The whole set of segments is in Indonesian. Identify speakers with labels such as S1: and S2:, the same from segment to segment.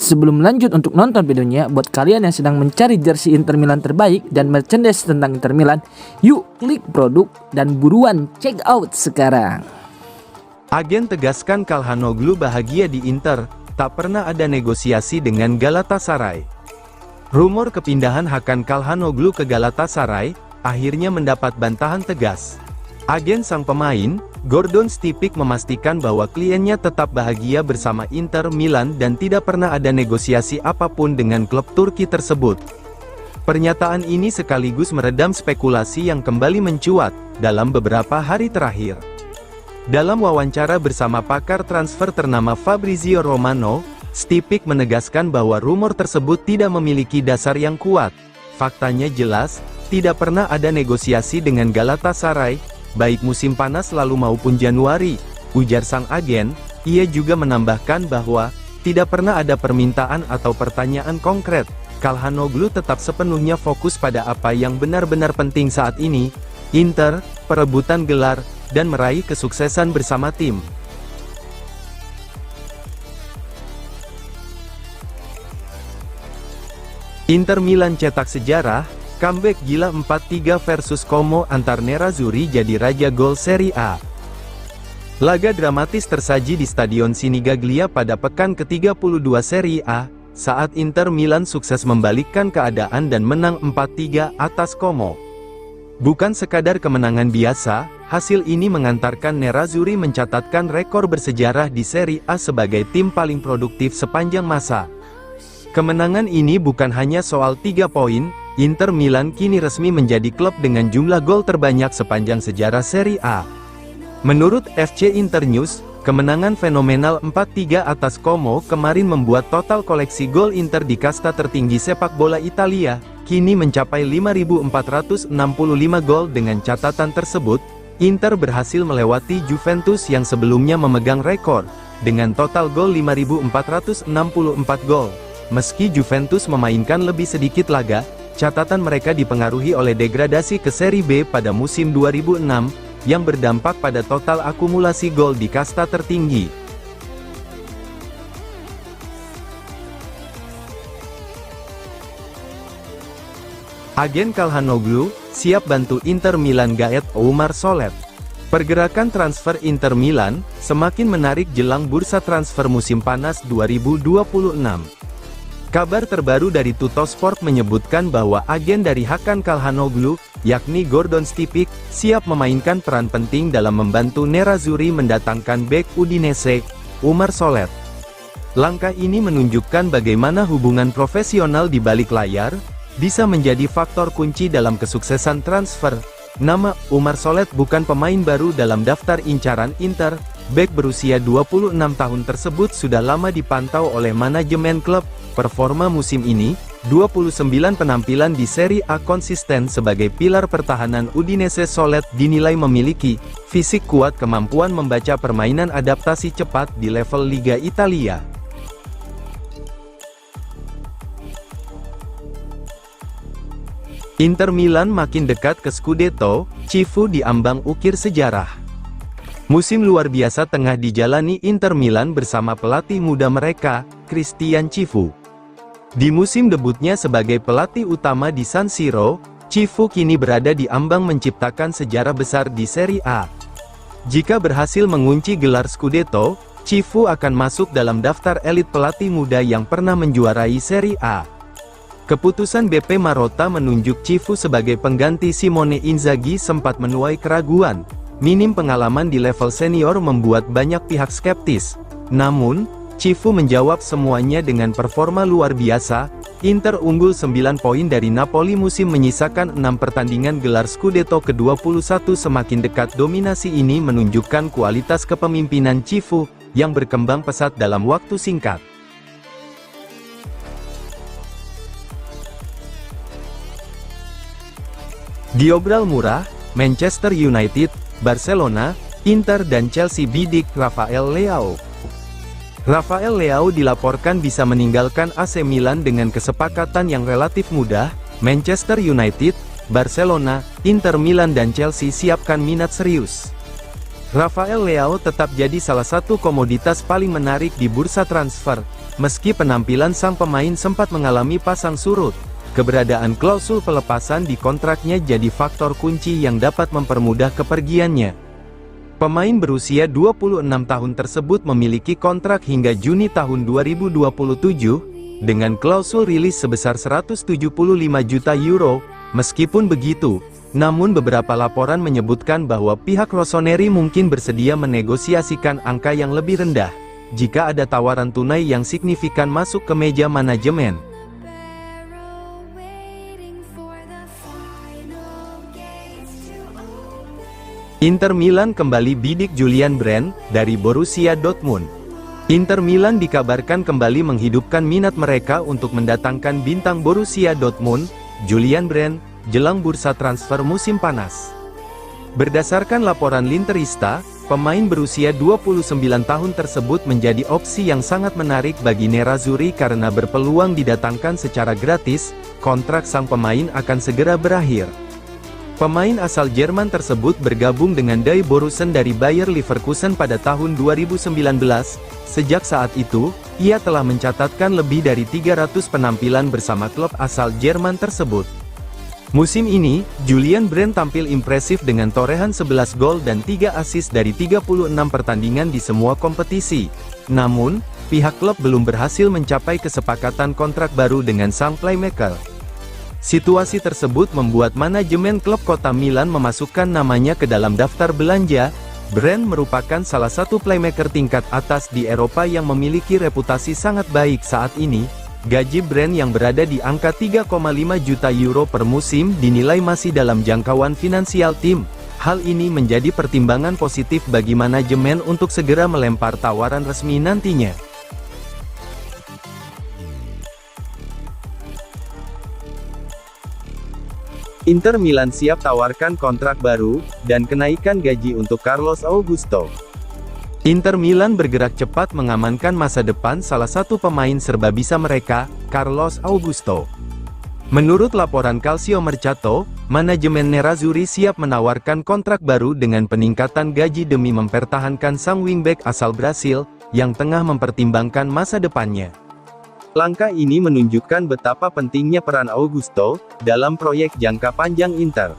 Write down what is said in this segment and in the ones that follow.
S1: Sebelum lanjut untuk nonton videonya, buat kalian yang sedang mencari jersey Inter Milan terbaik dan merchandise tentang Inter Milan, yuk klik produk dan buruan check out sekarang.
S2: Agen tegaskan Calhanoglu bahagia di Inter, tak pernah ada negosiasi dengan Galatasaray. Rumor kepindahan Hakan Calhanoglu ke Galatasaray akhirnya mendapat bantahan tegas. Agen sang pemain, Gordon Stipic, memastikan bahwa kliennya tetap bahagia bersama Inter Milan dan tidak pernah ada negosiasi apapun dengan klub Turki tersebut. Pernyataan ini sekaligus meredam spekulasi yang kembali mencuat dalam beberapa hari terakhir. Dalam wawancara bersama pakar transfer ternama Fabrizio Romano, Stipic menegaskan bahwa rumor tersebut tidak memiliki dasar yang kuat. Faktanya jelas, tidak pernah ada negosiasi dengan Galatasaray, baik musim panas lalu maupun Januari, ujar sang agen. Ia juga menambahkan bahwa tidak pernah ada permintaan atau pertanyaan konkret. Calhanoglu tetap sepenuhnya fokus pada apa yang benar-benar penting saat ini, Inter, perebutan gelar, dan meraih kesuksesan bersama tim. Inter Milan cetak sejarah, comeback gila 4-3 versus Como antar Nerazzurri jadi raja gol Serie A. Laga dramatis tersaji di Stadion Sinigaglia pada pekan ke-32 Serie A, saat Inter Milan sukses membalikkan keadaan dan menang 4-3 atas Como. Bukan sekadar kemenangan biasa, hasil ini mengantarkan Nerazzurri mencatatkan rekor bersejarah di Serie A sebagai tim paling produktif sepanjang masa. Kemenangan ini bukan hanya soal 3 poin, Inter Milan kini resmi menjadi klub dengan jumlah gol terbanyak sepanjang sejarah Serie A. Menurut FC Internews, kemenangan fenomenal 4-3 atas Como kemarin membuat total koleksi gol Inter di kasta tertinggi sepak bola Italia, kini mencapai 5.465 gol. Dengan catatan tersebut, Inter berhasil melewati Juventus yang sebelumnya memegang rekor, dengan total gol 5.464 gol. Meski Juventus memainkan lebih sedikit laga, catatan mereka dipengaruhi oleh degradasi ke Serie B pada musim 2006, yang berdampak pada total akumulasi gol di kasta tertinggi. Agen Calhanoglu, siap bantu Inter Milan gaet Oumar Solet. Pergerakan transfer Inter Milan, semakin menarik jelang bursa transfer musim panas 2026. Kabar terbaru dari Tuttosport menyebutkan bahwa agen dari Hakan Calhanoglu, yakni Gordon Stipic, siap memainkan peran penting dalam membantu Nerazzurri mendatangkan bek Udinese, Oumar Solet. Langkah ini menunjukkan bagaimana hubungan profesional di balik layar bisa menjadi faktor kunci dalam kesuksesan transfer. Nama Oumar Solet bukan pemain baru dalam daftar incaran Inter. Bek berusia 26 tahun tersebut sudah lama dipantau oleh manajemen klub. Performa musim ini, 29 penampilan di Serie A konsisten sebagai pilar pertahanan Udinese. Solet dinilai memiliki fisik kuat, kemampuan membaca permainan, adaptasi cepat di level Liga Italia. Inter Milan makin dekat ke Scudetto, Cifu diambang ukir sejarah. Musim luar biasa tengah dijalani Inter Milan bersama pelatih muda mereka, Christian Cifu. Di musim debutnya sebagai pelatih utama di San Siro, Cifu kini berada di ambang menciptakan sejarah besar di Serie A. Jika berhasil mengunci gelar Scudetto, Cifu akan masuk dalam daftar elit pelatih muda yang pernah menjuarai Serie A. Keputusan BP Marotta menunjuk Cifu sebagai pengganti Simone Inzaghi sempat menuai keraguan. Minim pengalaman di level senior membuat banyak pihak skeptis. Namun, Cifu menjawab semuanya dengan performa luar biasa. Inter unggul 9 poin dari Napoli musim menyisakan 6 pertandingan gelar Scudetto ke-21. Semakin dekat dominasi ini menunjukkan kualitas kepemimpinan Cifu, yang berkembang pesat dalam waktu singkat. Diobral murah, Manchester United, Barcelona, Inter dan Chelsea bidik Rafael Leao. Rafael Leao dilaporkan bisa meninggalkan AC Milan dengan kesepakatan yang relatif mudah. Manchester United, Barcelona, Inter Milan dan Chelsea siapkan minat serius. Rafael Leao tetap jadi salah satu komoditas paling menarik di bursa transfer, meski penampilan sang pemain sempat mengalami pasang surut. Keberadaan klausul pelepasan di kontraknya jadi faktor kunci yang dapat mempermudah kepergiannya. Pemain berusia 26 tahun tersebut memiliki kontrak hingga Juni tahun 2027, dengan klausul rilis sebesar 175 juta euro. Meskipun begitu, namun beberapa laporan menyebutkan bahwa pihak Rossoneri mungkin bersedia menegosiasikan angka yang lebih rendah, jika ada tawaran tunai yang signifikan masuk ke meja manajemen. Inter Milan kembali bidik Julian Brandt dari Borussia Dortmund. Inter Milan dikabarkan kembali menghidupkan minat mereka untuk mendatangkan bintang Borussia Dortmund, Julian Brandt, jelang bursa transfer musim panas. Berdasarkan laporan L'interista, pemain berusia 29 tahun tersebut menjadi opsi yang sangat menarik bagi Nerazzurri karena berpeluang didatangkan secara gratis. Kontrak sang pemain akan segera berakhir. Pemain asal Jerman tersebut bergabung dengan Die Borussen dari Bayer Leverkusen pada tahun 2019. Sejak saat itu, ia telah mencatatkan lebih dari 300 penampilan bersama klub asal Jerman tersebut. Musim ini, Julian Brandt tampil impresif dengan torehan 11 gol dan 3 assist dari 36 pertandingan di semua kompetisi. Namun, pihak klub belum berhasil mencapai kesepakatan kontrak baru dengan sang playmaker. Situasi tersebut membuat manajemen klub kota Milan memasukkan namanya ke dalam daftar belanja. Brandt merupakan salah satu playmaker tingkat atas di Eropa yang memiliki reputasi sangat baik saat ini. Gaji Brandt yang berada di angka 3,5 juta euro per musim dinilai masih dalam jangkauan finansial tim. Hal ini menjadi pertimbangan positif bagi manajemen untuk segera melempar tawaran resmi nantinya. Inter Milan siap tawarkan kontrak baru, dan kenaikan gaji untuk Carlos Augusto. Inter Milan bergerak cepat mengamankan masa depan salah satu pemain serba bisa mereka, Carlos Augusto. Menurut laporan Calcio Mercato, manajemen Nerazzurri siap menawarkan kontrak baru dengan peningkatan gaji demi mempertahankan sang wingback asal Brasil, yang tengah mempertimbangkan masa depannya. Langkah ini menunjukkan betapa pentingnya peran Augusto dalam proyek jangka panjang Inter.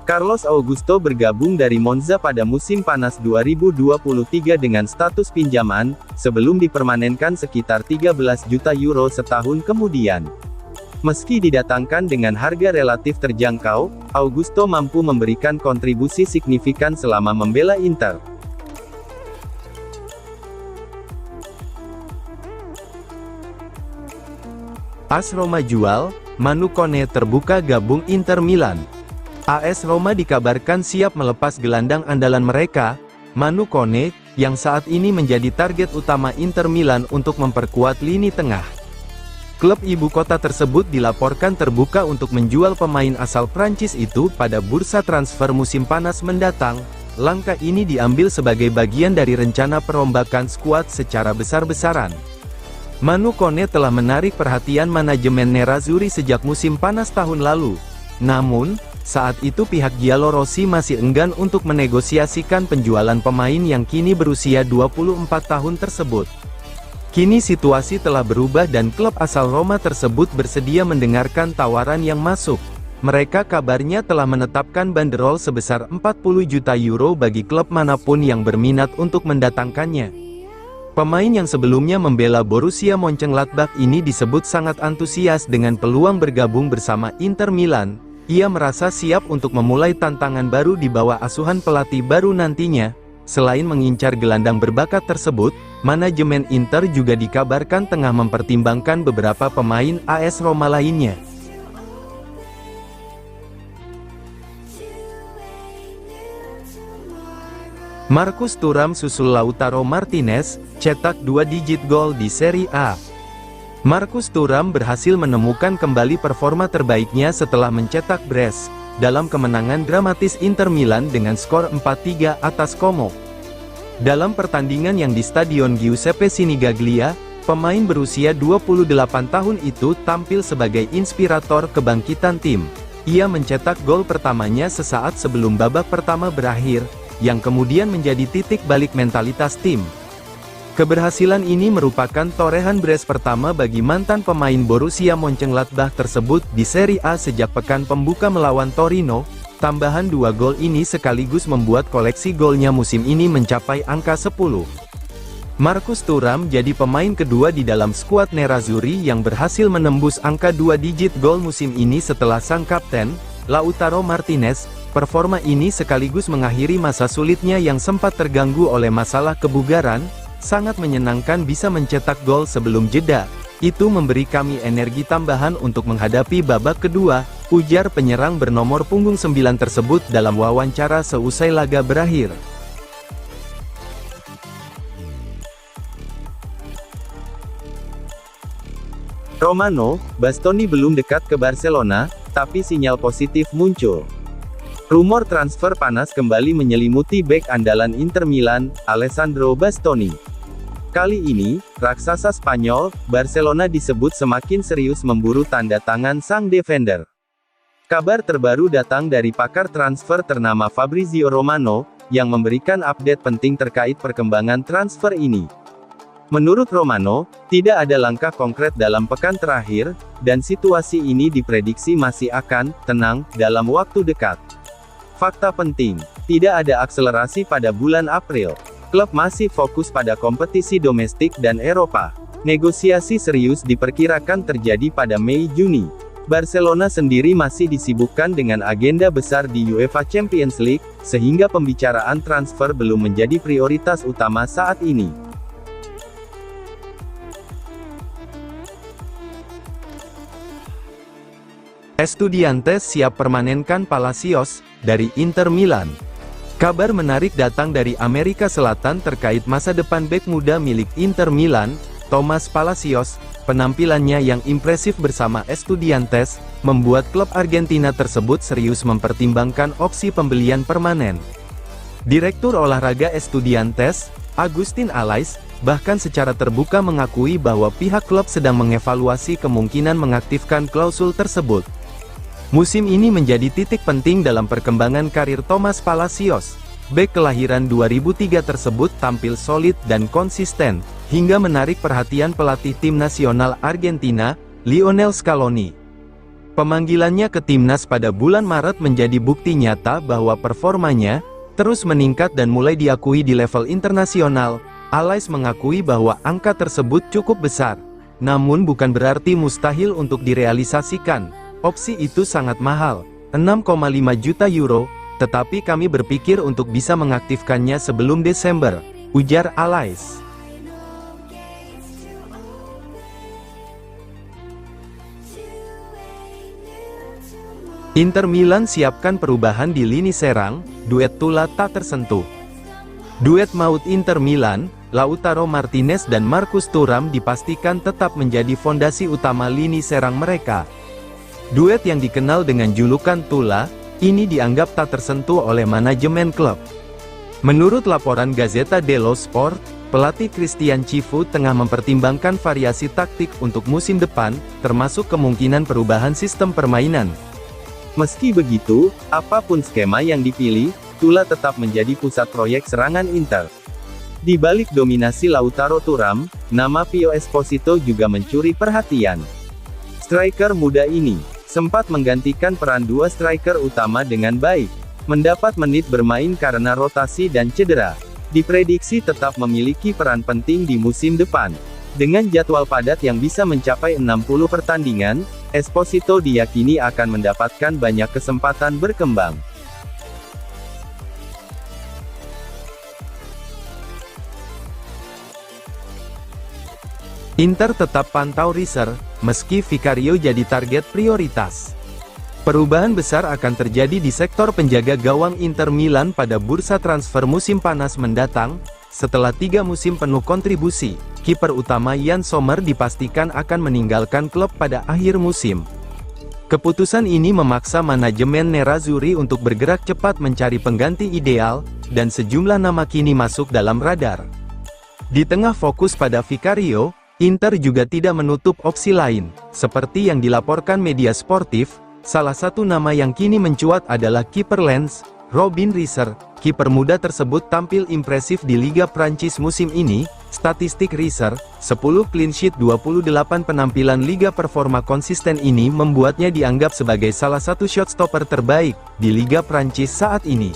S2: Carlos Augusto bergabung dari Monza pada musim panas 2023 dengan status pinjaman, sebelum dipermanenkan sekitar 13 juta euro setahun kemudian. Meski didatangkan dengan harga relatif terjangkau, Augusto mampu memberikan kontribusi signifikan selama membela Inter. AS Roma jual, Manu Kone terbuka gabung Inter Milan. AS Roma dikabarkan siap melepas gelandang andalan mereka, Manu Kone, yang saat ini menjadi target utama Inter Milan untuk memperkuat lini tengah. Klub ibu kota tersebut dilaporkan terbuka untuk menjual pemain asal Prancis itu pada bursa transfer musim panas mendatang. Langkah ini diambil sebagai bagian dari rencana perombakan skuad secara besar-besaran. Manu Kone telah menarik perhatian manajemen Nerazzurri sejak musim panas tahun lalu. Namun, saat itu pihak Giallorossi masih enggan untuk menegosiasikan penjualan pemain yang kini berusia 24 tahun tersebut. Kini situasi telah berubah dan klub asal Roma tersebut bersedia mendengarkan tawaran yang masuk. Mereka kabarnya telah menetapkan banderol sebesar 40 juta euro bagi klub manapun yang berminat untuk mendatangkannya. Pemain yang sebelumnya membela Borussia Mönchengladbach ini disebut sangat antusias dengan peluang bergabung bersama Inter Milan. Ia merasa siap untuk memulai tantangan baru di bawah asuhan pelatih baru nantinya. Selain mengincar gelandang berbakat tersebut, manajemen Inter juga dikabarkan tengah mempertimbangkan beberapa pemain AS Roma lainnya. Marcus Thuram susul Lautaro Martinez, cetak 2 digit gol di Serie A. Marcus Thuram berhasil menemukan kembali performa terbaiknya setelah mencetak brace dalam kemenangan dramatis Inter Milan dengan skor 4-3 atas Como. Dalam pertandingan yang di Stadion Giuseppe Sinigaglia, pemain berusia 28 tahun itu tampil sebagai inspirator kebangkitan tim. Ia mencetak gol pertamanya sesaat sebelum babak pertama berakhir, yang kemudian menjadi titik balik mentalitas tim. Keberhasilan ini merupakan torehan brace pertama bagi mantan pemain Borussia Mönchengladbach tersebut di Serie A sejak pekan pembuka melawan Torino. Tambahan 2 gol ini sekaligus membuat koleksi golnya musim ini mencapai angka 10. Markus Thuram jadi pemain kedua di dalam skuad Nerazzurri yang berhasil menembus angka 2 digit gol musim ini setelah sang kapten, Lautaro Martinez. Performa ini sekaligus mengakhiri masa sulitnya yang sempat terganggu oleh masalah kebugaran. Sangat menyenangkan bisa mencetak gol sebelum jeda. Itu memberi kami energi tambahan untuk menghadapi babak kedua, ujar penyerang bernomor punggung 9 tersebut dalam wawancara seusai laga berakhir. Romano, Bastoni belum dekat ke Barcelona, tapi sinyal positif muncul. Rumor transfer panas kembali menyelimuti bek andalan Inter Milan, Alessandro Bastoni. Kali ini, raksasa Spanyol, Barcelona disebut semakin serius memburu tanda tangan sang defender. Kabar terbaru datang dari pakar transfer ternama Fabrizio Romano, yang memberikan update penting terkait perkembangan transfer ini. Menurut Romano, tidak ada langkah konkret dalam pekan terakhir, dan situasi ini diprediksi masih akan tenang dalam waktu dekat. Fakta penting, tidak ada akselerasi pada bulan April. Klub masih fokus pada kompetisi domestik dan Eropa. Negosiasi serius diperkirakan terjadi pada Mei-Juni. Barcelona sendiri masih disibukkan dengan agenda besar di UEFA Champions League, sehingga pembicaraan transfer belum menjadi prioritas utama saat ini. Estudiantes siap permanenkan Palacios, dari Inter Milan. Kabar menarik datang dari Amerika Selatan terkait masa depan bek muda milik Inter Milan, Thomas Palacios. Penampilannya yang impresif bersama Estudiantes, membuat klub Argentina tersebut serius mempertimbangkan opsi pembelian permanen. Direktur olahraga Estudiantes, Agustin Alais, bahkan secara terbuka mengakui bahwa pihak klub sedang mengevaluasi kemungkinan mengaktifkan klausul tersebut. Musim ini menjadi titik penting dalam perkembangan karir Thomas Palacios. Bek kelahiran 2003 tersebut tampil solid dan konsisten, hingga menarik perhatian pelatih tim nasional Argentina, Lionel Scaloni. Pemanggilannya ke timnas pada bulan Maret menjadi bukti nyata bahwa performanya terus meningkat dan mulai diakui di level internasional. Alais mengakui bahwa angka tersebut cukup besar, namun bukan berarti mustahil untuk direalisasikan. Opsi itu sangat mahal, 6,5 juta euro, tetapi kami berpikir untuk bisa mengaktifkannya sebelum Desember, ujar Alais. Inter Milan siapkan perubahan di lini serang, duet Tula tak tersentuh. Duet maut Inter Milan, Lautaro Martinez dan Markus Thuram dipastikan tetap menjadi fondasi utama lini serang mereka. Duet yang dikenal dengan julukan Tula, ini dianggap tak tersentuh oleh manajemen klub. Menurut laporan Gazzetta dello Sport, pelatih Christian Chivu tengah mempertimbangkan variasi taktik untuk musim depan, termasuk kemungkinan perubahan sistem permainan. Meski begitu, apapun skema yang dipilih, Tula tetap menjadi pusat proyek serangan Inter. Di balik dominasi Lautaro Thuram, nama Pio Esposito juga mencuri perhatian. Striker muda ini sempat menggantikan peran dua striker utama dengan baik, mendapat menit bermain karena rotasi dan cedera. Diprediksi tetap memiliki peran penting di musim depan. Dengan jadwal padat yang bisa mencapai 60 pertandingan, Esposito diyakini akan mendapatkan banyak kesempatan berkembang. Inter tetap pantau Riser, meski Vicario jadi target prioritas. Perubahan besar akan terjadi di sektor penjaga gawang Inter Milan pada bursa transfer musim panas mendatang. Setelah 3 musim penuh kontribusi, kiper utama Yann Sommer dipastikan akan meninggalkan klub pada akhir musim. Keputusan ini memaksa manajemen Nerazzurri untuk bergerak cepat mencari pengganti ideal, dan sejumlah nama kini masuk dalam radar. Di tengah fokus pada Vicario, Inter juga tidak menutup opsi lain. Seperti yang dilaporkan media sportif, salah satu nama yang kini mencuat adalah kiper Lens, Robin Riser, kiper muda tersebut tampil impresif di Liga Prancis musim ini. Statistik Riser, 10 clean sheet 28 penampilan liga performa konsisten ini membuatnya dianggap sebagai salah satu shotstopper terbaik di Liga Prancis saat ini.